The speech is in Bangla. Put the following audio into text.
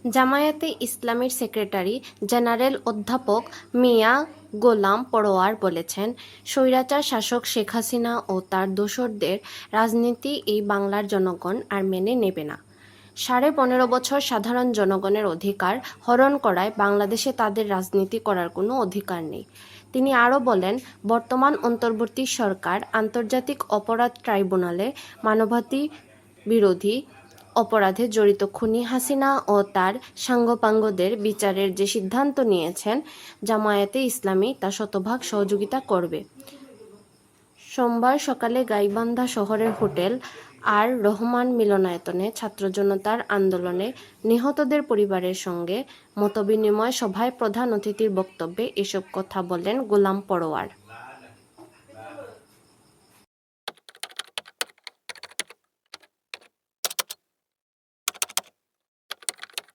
জামায়াতে ইসলামীর সেক্রেটারি জেনারেল অধ্যাপক মিয়া গোলাম পরোয়ার বলেছেন, স্বৈরাচার শাসক শেখ হাসিনা ও তার দোসরদের রাজনীতি এই বাংলার জনগণ আর মেনে নেবে না। 15.5 বছর সাধারণ জনগণের অধিকার হরণ করায় বাংলাদেশে তাদের রাজনীতি করার কোনো অধিকার নেই। তিনি আরও বলেন, বর্তমান অন্তর্বর্তী সরকার আন্তর্জাতিক অপরাধ ট্রাইব্যুনালে মানবাধিকার বিরোধী অপরাধে জড়িত খুনি হাসিনা ও তার সাঙ্গপাঙ্গদের বিচারের যে সিদ্ধান্ত নিয়েছেন, জামায়াতে ইসলামী তা শতভাগ সহযোগিতা করবে। সোমবার সকালে গাইবান্ধা শহরের হোটেল আর রহমান মিলনায়তনে ছাত্র জনতার আন্দোলনে নিহতদের পরিবারের সঙ্গে মতবিনিময় সভায় প্রধান অতিথির বক্তব্যে এসব কথা বলেন গোলাম পরোয়ার।